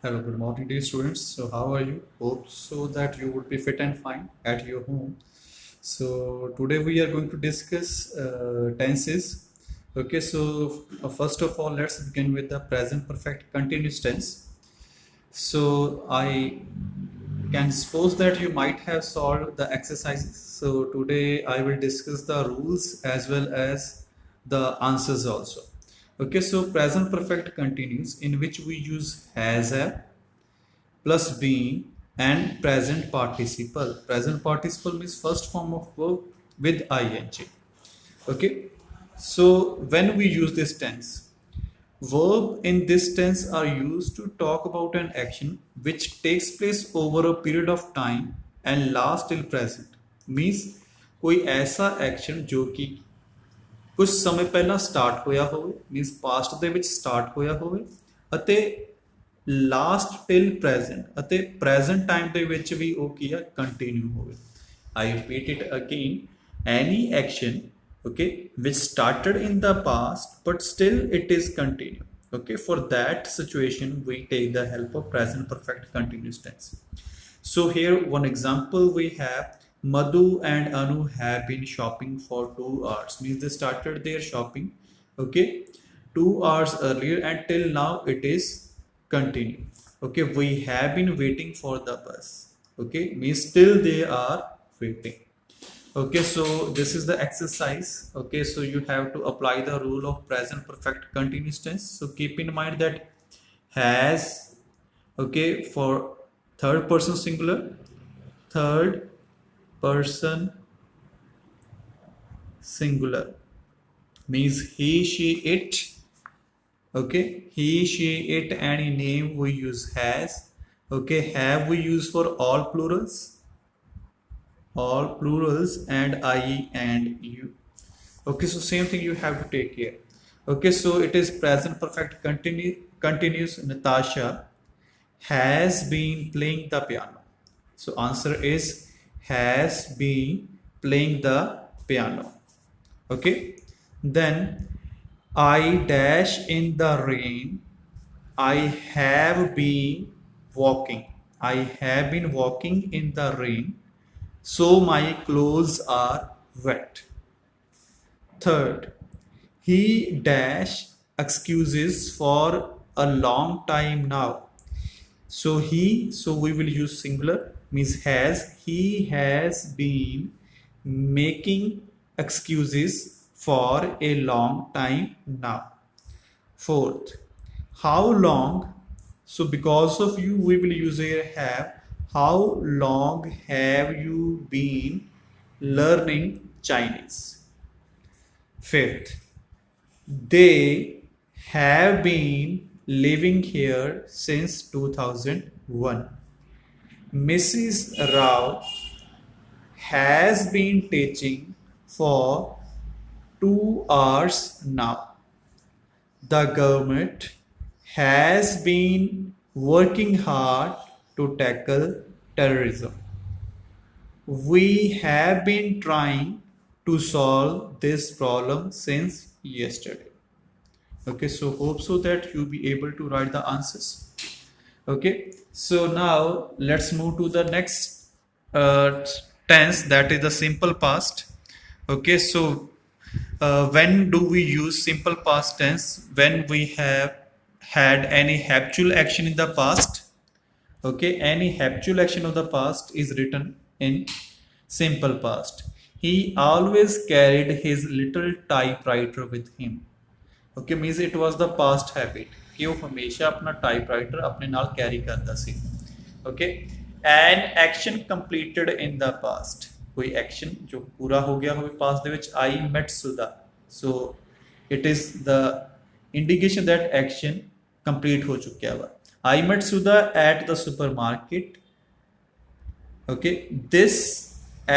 Hello, good morning, dear students. So, how are you? Hope so that you would be fit and fine at your home. So, today we are going to discuss tenses. Okay, so first of all, let's begin with the present perfect continuous tense. So, I can suppose that you might have solved the exercises. So, today I will discuss the rules as well as the answers also. Okay, so present perfect continuous in which we use has have plus being and present participle. Present participle means first form of verb with ing. Okay. So when we use this tense, verb in this tense are used to talk about an action which takes place over a period of time and lasts till present. Means कोई ऐसा action जो कि ਕੁਝ ਸਮੇਂ ਪਹਿਲਾਂ start ਹੋਇਆ ਹੋਵੇ means past ਦੇ ਵਿੱਚ ਸਟਾਰਟ ਹੋਇਆ ਹੋਵੇ ਅਤੇ ਲਾਸਟ ਟਿਲ ਪ੍ਰੈਜ਼ੈਂਟ ਅਤੇ ਪ੍ਰੈਜ਼ੈਂਟ ਟਾਈਮ ਦੇ ਵਿੱਚ ਵੀ ਉਹ ਕੀ ਆ ਕੰਟੀਨਿਊ ਹੋਵੇ I repeat it again any action okay which started in the past but still it is continued okay for that situation we take the help of present perfect continuous tense so here one example we have Madhu and Anu have been shopping for 2 hours means they started their shopping okay 2 hours earlier and till now it is continue okay we have been waiting for the bus okay means still they are waiting okay so this is the exercise okay so you have to apply the rule of present perfect continuous tense so keep in mind that has okay for third person singular third person singular means he she it okay he she it any name we use has okay have we use for all plurals and I and you okay so same thing you have to take care okay so it is present perfect continuous Natasha has been playing the piano so answer is has been playing the piano okay then I dash in the rain I have been walking I have been walking in the rain so my clothes are wet. Third, he dash excuses for a long time now. So we will use singular means has he has been making excuses for a long time now. Fourth, how long? So because of you, we will use here have. How long have you been learning Chinese? Fifth, they have been living here since 2001. Mrs. Rao has been teaching for 2 hours now. The government has been working hard to tackle terrorism. We have been trying to solve this problem since yesterday. Okay, so hope so that you be able to write the answers. Okay, so now let's move to the next tense that is the simple past. Okay, so when do we use simple past tense? When we have had any habitual action in the past. Okay, any habitual action of the past is written in simple past. He always carried his little typewriter with him. Okay, means it was the past habit कि वो हमेशा अपना typewriter अपने नाल carry करता सी okay an action completed in the past कोई action जो पूरा हो गया हो पास्ट दे which I met Sudha so it is the indication that action complete हो चुका है I met Sudha at the supermarket. Okay, this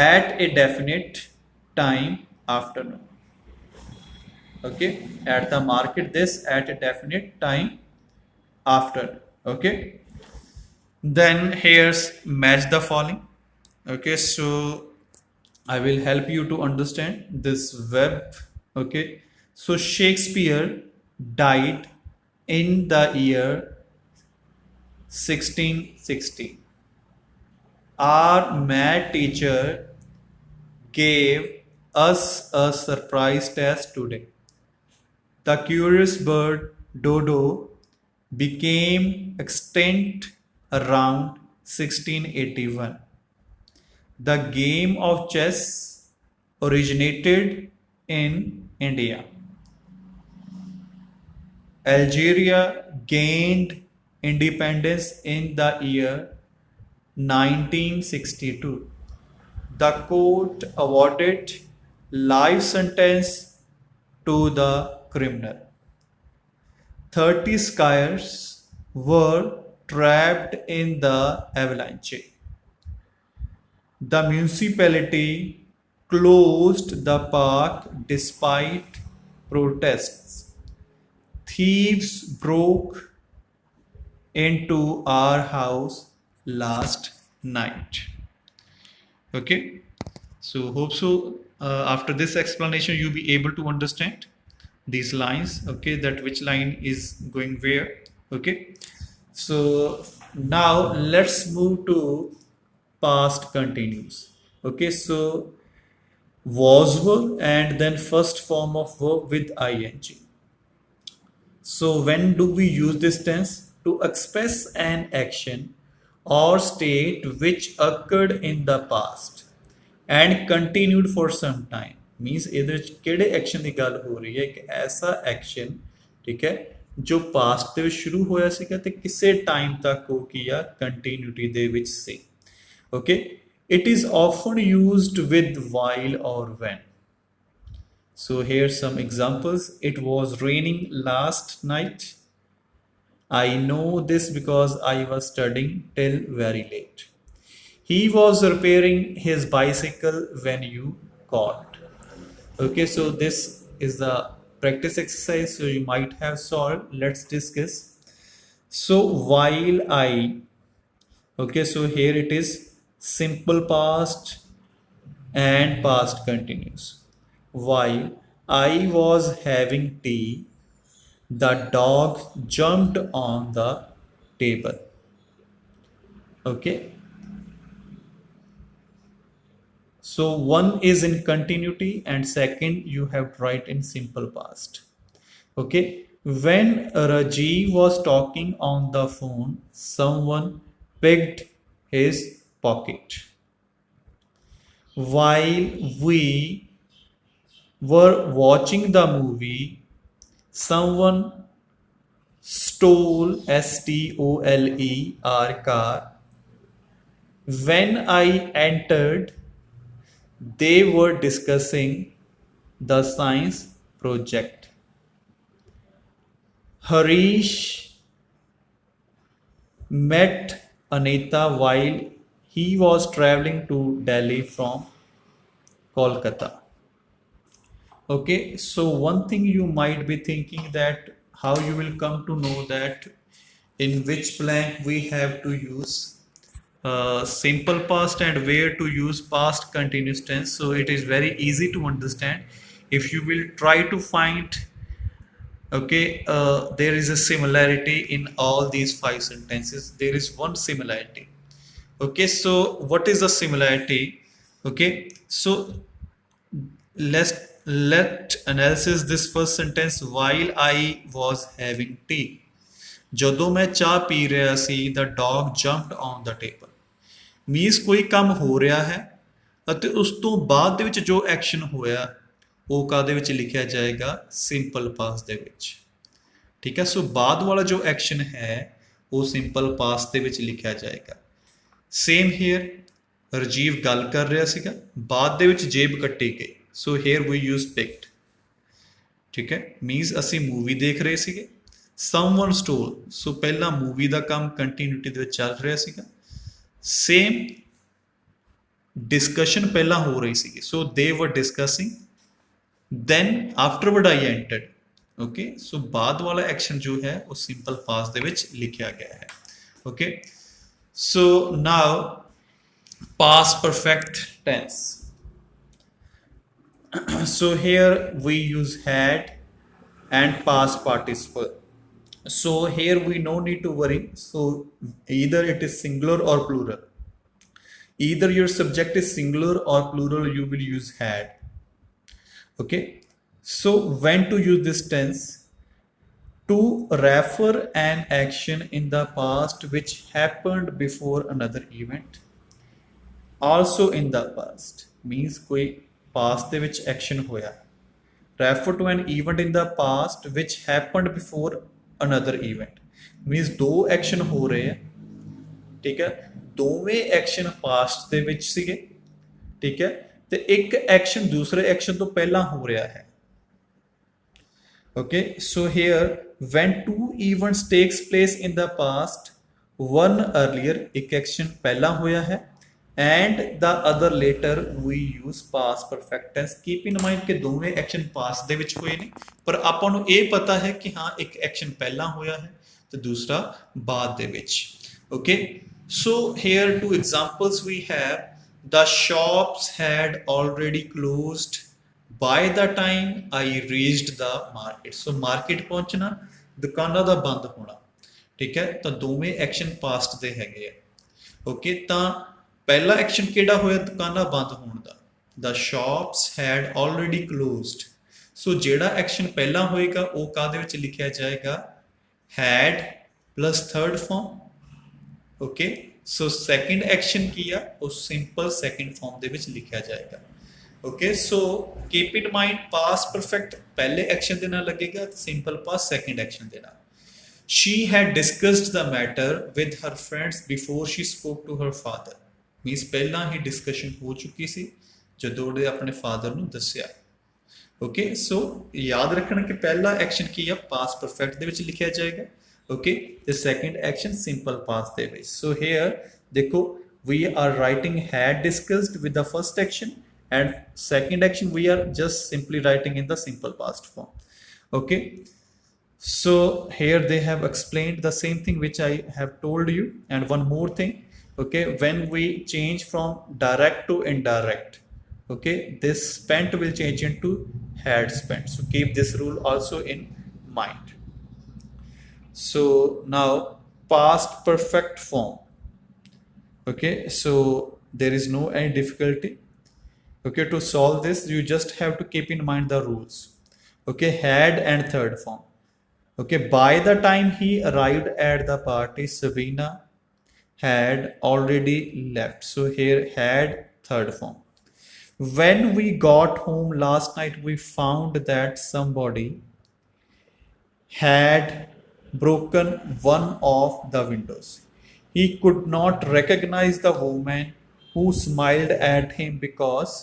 at a definite time afternoon. Okay, at the market, this at a definite time after. Okay, then here's match the following. Okay, so I will help you to understand this web. Okay, so Shakespeare died in the year 1660. Our math teacher gave us a surprise test today. The curious bird dodo became extinct around 1681. The game of chess originated in India. Algeria gained independence in the year 1962. The court awarded life sentence to the criminal. 30 skiers were trapped in the avalanche. The municipality closed the park despite protests. Thieves broke into our house last night. Okay, so hope so after this explanation you be able to understand these lines, okay, that which line is going where. Okay, so now let's move to past continuous. Okay, so was verb and then first form of verb with ing. So when do we use this tense? To express an action or state which occurred in the past and continued for some time. Means ਇਹਦੇ ਵਿੱਚ ਕਿਹੜੇ action ਦੀ ਗੱਲ ਹੋ ਰਹੀ ਹੈ? ਇੱਕ ਐਸਾ action, ਠੀਕ ਹੈ, ਜੋ ਪਾਸਟ ਦੇ ਵਿੱਚ ਸ਼ੁਰੂ ਹੋਇਆ ਸੀਗਾ ਤੇ ਕਿਸੇ ਟਾਈਮ ਤੱਕ ਉਹ ਕੀ ਆ ਕੰਟੀਨਿਊਟੀ ਦੇ ਵਿੱਚ ਸੀ. Okay, it is often used with while or when. So here some examples. It was raining last night. I know this because I was studying till very late. He was repairing his bicycle when you called. Okay, so this is the practice exercise, so you might have solved. Let's discuss. So while I, okay, so here it is simple past and past continuous. While I was having tea, the dog jumped on the table. Okay, so one is in continuity and second you have to write in simple past. Okay, when Rajiv was talking on the phone, someone picked his pocket. While we were watching the movie, someone stole STOLE our car. When I entered, they were discussing the science project. Harish met Anita while he was traveling to Delhi from Kolkata. Okay, so one thing you might be thinking that how you will come to know that in which blank we have to use simple past and where to use past continuous tense. So it is very easy to understand if you will try to find, okay, there is a similarity in all these 5 sentences. There is one similarity. Okay, so what is the similarity? Okay, so let analysis this first sentence. While I was having tea, ਜਦੋਂ ਮੈਂ ਚਾਹ ਪੀ ਰਿਹਾ ਸੀ, the dog jumped on the table. Means ਕੋਈ ਕੰਮ ਹੋ ਰਿਹਾ ਹੈ ਅਤੇ ਉਸ ਤੋਂ ਬਾਅਦ ਦੇ ਵਿੱਚ ਜੋ ਐਕਸ਼ਨ ਹੋਇਆ ਉਹ ਕਾਹਦੇ ਵਿੱਚ ਲਿਖਿਆ ਜਾਏਗਾ? ਸਿੰਪਲ ਪਾਸਟ ਦੇ ਵਿੱਚ. ਠੀਕ ਹੈ, ਸੋ ਬਾਅਦ ਵਾਲਾ ਜੋ ਐਕਸ਼ਨ ਹੈ ਉਹ ਸਿੰਪਲ ਪਾਸਟ ਦੇ ਵਿੱਚ ਲਿਖਿਆ ਜਾਏਗਾ. ਸੇਮ ਹੇਅਰ, ਰਜੀਵ ਗੱਲ ਕਰ ਰਿਹਾ ਸੀਗਾ, ਬਾਅਦ ਦੇ ਵਿੱਚ ਜੇਬ ਕੱਟੀ ਗਈ. ਸੋ ਹੇਅਰ ਵੀ ਯੂਜ਼ ਪਿਕਡ. ਠੀਕ ਹੈ, ਮੀਨਸ ਅਸੀਂ ਮੂਵੀ ਦੇਖ ਰਹੇ ਸੀਗੇ. ਸਮਵਨ ਸਟੋਲ, ਸੋ ਪਹਿਲਾਂ ਮੂਵੀ ਦਾ ਕੰਮ ਕੰਟੀਨਿਊਟੀ ਦੇ ਵਿੱਚ ਚੱਲ ਰਿਹਾ ਸੀਗਾ. ਸੇਮ ਡਿਸਕਸ਼ਨ ਪਹਿਲਾਂ ਹੋ ਰਹੀ ਸੀਗੀ, ਸੋ ਦੇ ਵਰ ਡਿਸਕਸਿੰਗ, ਦੈਨ ਆਫਟਰਵਰਡ ਆਈ ਐਂਟਰਡ. ਓਕੇ, ਸੋ ਬਾਅਦ ਵਾਲਾ ਐਕਸ਼ਨ ਜੋ ਹੈ ਉਹ ਸਿੰਪਲ ਪਾਸਟ ਦੇ ਵਿੱਚ ਲਿਖਿਆ ਗਿਆ ਹੈ. Okay, so now past perfect tense. So here we use had and past participle. So here we no need to worry. So either it is singular or plural. Either your subject is singular or plural, you will use had. Okay, so when to use this tense? To refer an action in the past which happened before another event. Also in the past means कोई past ਦੇ ਵਿੱਚ action ਹੋਇਆ. Refer to an event in the past which happened before another event means ਦੋ action ਹੋ ਰਹੇ ਆ. ਠੀਕ ਹੈ, ਦੋਵੇਂ ਐਕਸ਼ਨ ਪਾਸਟ ਦੇ ਵਿੱਚ ਸੀਗੇ. ਠੀਕ ਹੈ, ਤੇ ਇੱਕ ਐਕਸ਼ਨ ਦੂਸਰੇ ਐਕਸ਼ਨ ਤੋਂ ਪਹਿਲਾਂ ਹੋ ਰਿਹਾ ਹੈ. Okay, so here when two events takes place in the past, one earlier एक action पहला होया है and the other later, we use past perfect tense. Keep in mind कि दोवें action past ਦੇ ਵਿੱਚ ਹੋਏ ਨੇ, ਪਰ ਆਪਾਂ ਨੂੰ ਇਹ ਪਤਾ ਹੈ ਕਿ ਹਾਂ ਇੱਕ action ਪਹਿਲਾਂ ਹੋਇਆ ਹੈ ਤੇ ਦੂਸਰਾ ਬਾਅਦ ਦੇ ਵਿੱਚ. Okay, so here two examples we have. The shops had already closed by the time I reached the market. So market ਪਹੁੰਚਣਾ, ਦੁਕਾਨਾਂ ਦਾ ਬੰਦ ਹੋਣਾ. ਠੀਕ ਹੈ, ਤਾਂ ਦੋਵੇਂ ਐਕਸ਼ਨ ਪਾਸਟ ਦੇ ਹੈਗੇ ਆ. ਓਕੇ, ਤਾਂ ਪਹਿਲਾ ਐਕਸ਼ਨ ਕਿਹੜਾ ਹੋਇਆ ਦੁਕਾਨਾਂ ਬੰਦ ਹੋਣ ਦਾ? The shops had already closed. ਸੋ ਜਿਹੜਾ ਐਕਸ਼ਨ ਪਹਿਲਾਂ ਹੋਏਗਾ ਉਹ ਕਾਹਦੇ ਵਿੱਚ ਲਿਖਿਆ ਜਾਏਗਾ? had plus third form. Okay, so second action ਕੀ ਆ? ਉਹ ਸਿੰਪਲ ਸੈਕਿੰਡ ਫਾਰਮ ਦੇ ਵਿੱਚ ਲਿਖਿਆ ਜਾਏਗਾ. Okay, so keep in mind past perfect पहले action देना लगेगा, simple past second action देना. She had discussed the matter with her friends before she spoke to her father. Means पहला ही discussion हो चुकी सी ਜਦੋਂ ਉਹਨੇ ਆਪਣੇ father ਨੂੰ ਦੱਸਿਆ. Okay, so याद रखना कि पहला action ਕੀ ਆ? past perfect ਦੇ ਵਿੱਚ ਲਿਖਿਆ ਜਾਏਗਾ. Okay, the second action simple past ਦੇ ਵਿੱਚ. So here देखो we are writing had discussed with the first action. And second action we are just simply writing in the simple past form. Okay, so here they have explained the same thing which I have told you. And one more thing, okay, when we change from direct to indirect, okay, this spent will change into had spent. So keep this rule also in mind. So now past perfect form. Okay, so there is no any difficulty. Okay, to solve this you just have to keep in mind the rules. Okay, had and third form. Okay, by the time he arrived at the party, Sabina had already left. So here had third form. When we got home last night, we found that somebody had broken one of the windows. He could not recognize the woman who smiled at him because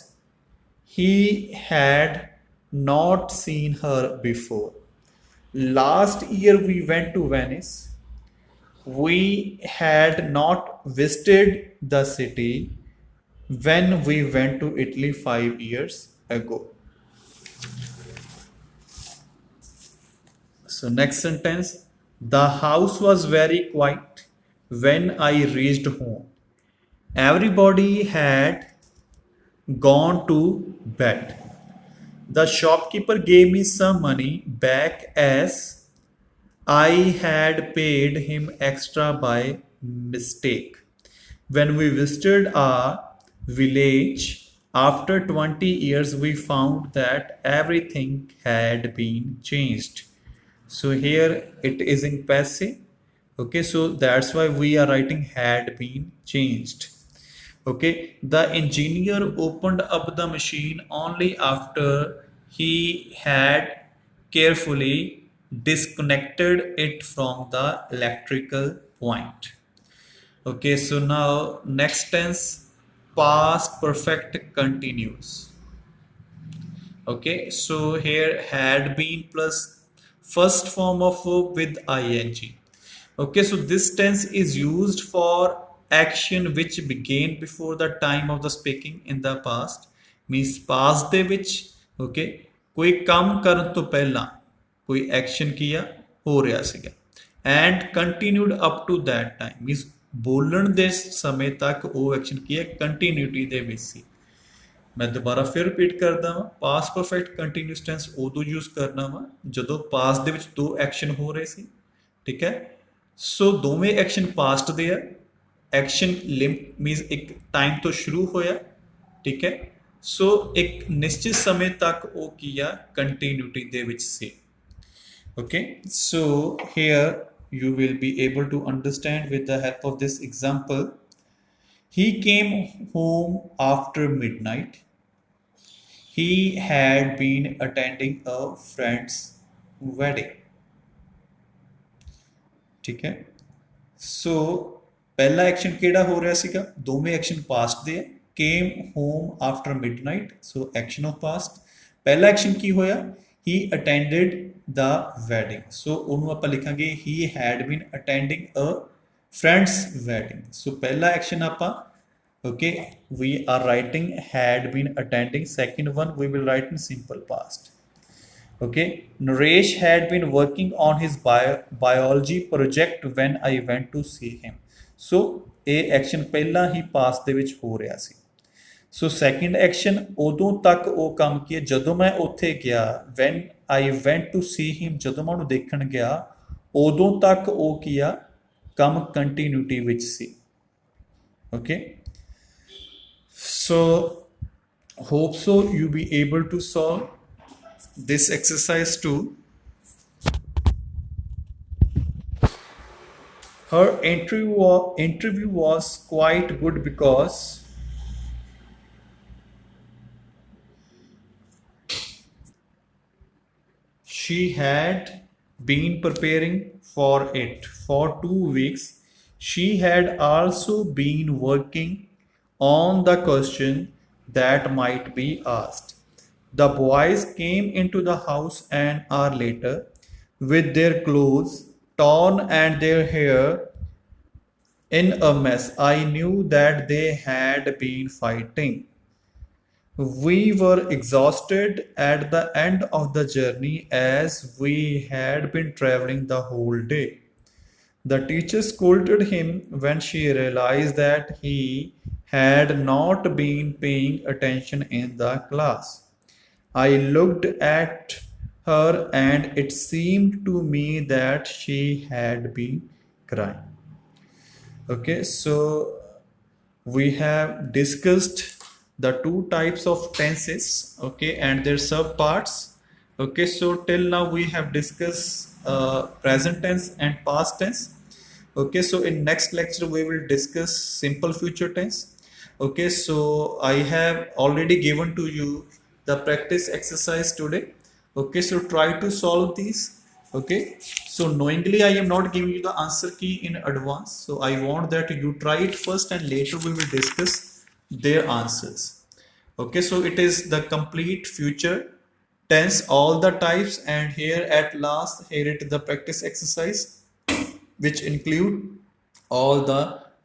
he had not seen her before. Last year we went to Venice. We had not visited the city when we went to Italy 5 years ago. So next sentence. The house was very quiet when I reached home. Everybody had gone to bed. The shopkeeper gave me some money back as I had paid him extra by mistake. When we visited our village after 20 years, we found that everything had been changed. So here it is in passive. Okay, so that's why we are writing had been changed. Okay, the engineer opened up the machine only after he had carefully disconnected it from the electrical point. Okay, so now next tense, past perfect continuous. Okay, so here had been plus first form of verb with ing. Okay, so this tense is used for action which began before the time of the speaking in the past. Means past ਦੇ ਵਿੱਚ okay ਕੋਈ ਕੰਮ ਕਰਨ ਤੋਂ ਪਹਿਲਾਂ ਕੋਈ action ਕੀਆ ਹੋ ਰਿਹਾ ਸੀਗਾ and continued up to that time. Means ਬੋਲਣ ਦੇ ਸਮੇਂ ਤੱਕ ਉਹ ਐਕਸ਼ਨ ਕੀਆ ਕੰਟੀਨਿਊਟੀ ਦੇ ਵਿੱਚ ਸੀ. ਮੈਂ ਦੁਬਾਰਾ ਫਿਰ ਰਿਪੀਟ ਕਰਦਾ ਵਾਂ, ਪਾਸਟ ਪਰਫੈਕਟ ਕੰਟੀਨਿਊਸ ਟੈਂਸ ਉਦੋਂ ਯੂਜ਼ ਕਰਨਾ ਵਾ ਜਦੋਂ ਪਾਸਟ ਦੇ ਵਿੱਚ ਦੋ ਐਕਸ਼ਨ ਹੋ ਰਹੇ ਸੀ ठीक है। सो दोवें एक्शन पास्ट दे है। एक्शन लिंक मीनस एक टाइम तो शुरू होया, ठीक है। सो एक निश्चित समय तक वो किया कंटिन्यूटी दे विच सी। Okay, so here you will be able to understand with the help of this example. He came home after midnight. He had been attending a friend's wedding. ठीक है। सो पहला एक्शन केड़ा हो रहा सीगा, दोवें एक्शन पास्ट दे। Came home after midnight, so action of past. पहला एक्शन की होया, he attended the wedding, so ਉਹਨੂੰ ਆਪਾਂ ਲਿਖਾਂਗੇ he had been attending a friend's wedding। ਸੋ ਪਹਿਲਾ ਐਕਸ਼ਨ ਆਪਾਂ okay we are writing had been attending, second one we will write in simple past। okay, Naresh had been working on his biology project when I went to see him। so ਇਹ action ਪਹਿਲਾਂ ਹੀ past ਦੇ ਵਿੱਚ ਹੋ ਰਿਹਾ ਸੀ। ਸੋ second action ਉਦੋਂ ਤੱਕ ਉਹ ਕੰਮ ਕੀ ਜਦੋਂ ਮੈਂ ਉੱਥੇ ਗਿਆ, when I went to see him, ਜਦੋਂ ਮੈਂ ਉਹਨੂੰ ਦੇਖਣ ਗਿਆ ਉਦੋਂ ਤੱਕ ਉਹ ਕੀਆ ਕੰਮ ਕੰਟੀਨਿਊਟੀ ਵਿੱਚ ਸੀ। okay, so hope so you be able to solve this exercise too। her interview was quite good because she had been preparing for it for 2 weeks। she had also been working on the question that might be asked। the boys came into the house an hour later with their clothes torn and their hair in a mess। I knew that they had been fighting। we were exhausted at the end of the journey as we had been traveling the whole day। the teacher scolded him when she realized that he had not been paying attention in the class। I looked at her and it seemed to me that she had been crying। okay, so we have discussed the two types of tenses, okay, and their subparts। okay, so till now we have discussed present tense and past tense। okay, so in next lecture we will discuss simple future tense। okay, so I have already given to you the practice exercise today। okay, so try to solve these। okay, so knowingly I am not giving you the answer key in advance, so I want that you try it first and later we will discuss their answers। okay, so it is the complete future tense, all the types, and here at last here it is the practice exercise which include all the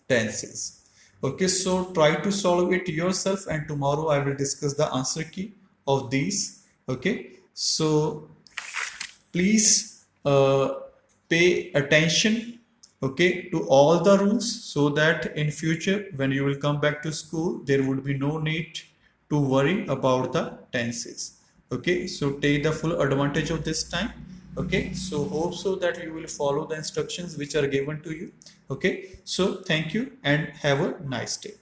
tenses। okay, so try to solve it yourself and tomorrow I will discuss the answer key of these। okay, so please pay attention, okay, to all the rules so that in future when you will come back to school there would be no need to worry about the tenses। okay, so take the full advantage of this time। okay, so hope so that you will follow the instructions which are given to you। okay, so thank you and have a nice day।